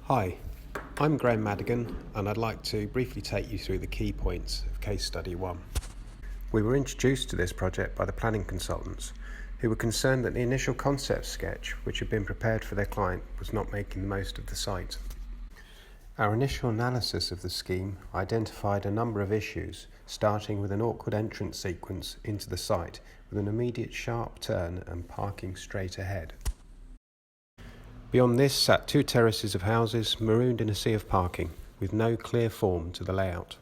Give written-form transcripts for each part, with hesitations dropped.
Hi, I'm Graham Madigan and I'd like to briefly take you through the key points of Case Study 1. We were introduced to this project by the planning consultants who were concerned that the initial concept sketch which had been prepared for their client was not making the most of the site. Our initial analysis of the scheme identified a number of issues, starting with an awkward entrance sequence into the site with an immediate sharp turn and parking straight ahead. Beyond this sat two terraces of houses marooned in a sea of parking, with no clear form to the layout.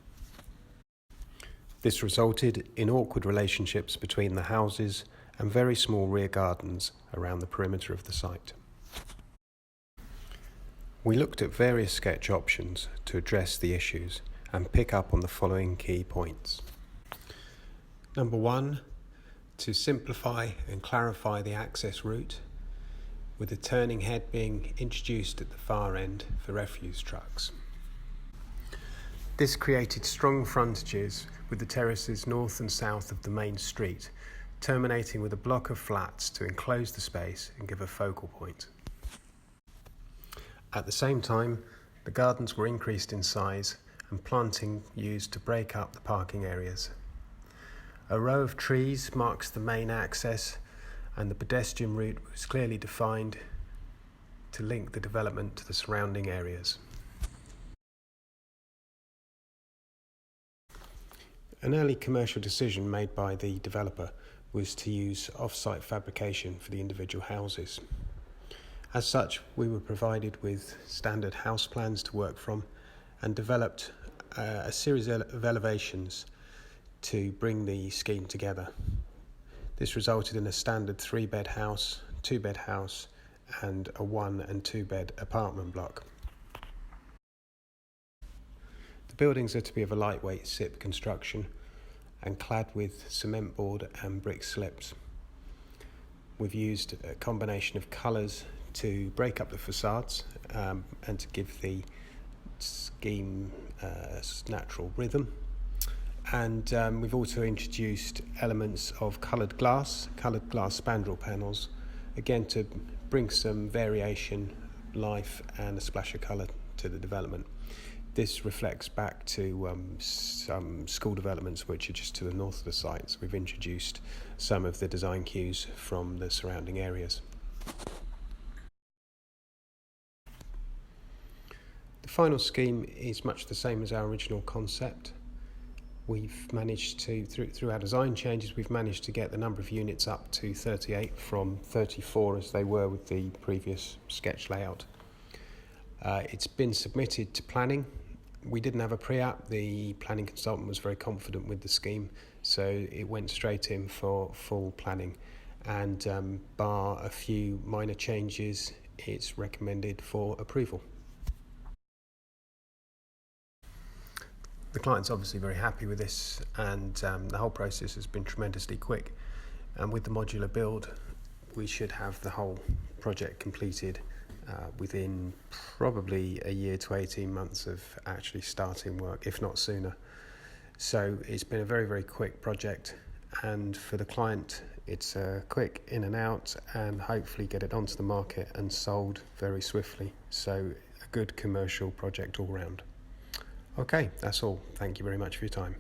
This resulted in awkward relationships between the houses and very small rear gardens around the perimeter of the site. We looked at various sketch options to address the issues and pick up on the following key points. Number 1, to simplify and clarify the access route, with a turning head being introduced at the far end for refuse trucks. This created strong frontages with the terraces north and south of the main street, terminating with a block of flats to enclose the space and give a focal point. At the same time, the gardens were increased in size and planting used to break up the parking areas. A row of trees marks the main access, and the pedestrian route was clearly defined to link the development to the surrounding areas. An early commercial decision made by the developer was to use off-site fabrication for the individual houses. As such, we were provided with standard house plans to work from and developed a series of elevations to bring the scheme together. This resulted in a standard 3-bed house, 2-bed house, and a 1- and 2-bed apartment block. The buildings are to be of a lightweight SIP construction and clad with cement board and brick slips. We've used a combination of colours to break up the facades and to give the scheme natural rhythm. And we've also introduced elements of coloured glass spandrel panels, again to bring some variation, life and a splash of colour to the development. This reflects back to some school developments which are just to the north of the site. So we've introduced some of the design cues from the surrounding areas. The final scheme is much the same as our original concept. We've managed to, through our design changes, we've managed to get the number of units up to 38 from 34 as they were with the previous sketch layout. It's been submitted to planning. We didn't have a pre-app. The planning consultant was very confident with the scheme, so it went straight in for full planning. And bar a few minor changes, it's recommended for approval. The client's obviously very happy with this, and the whole process has been tremendously quick. And with the modular build, we should have the whole project completed within probably a year to 18 months of actually starting work, if not sooner. So it's been a very, very quick project, and for the client, it's a quick in and out, and hopefully get it onto the market and sold very swiftly. So a good commercial project all round. Okay, that's all. Thank you very much for your time.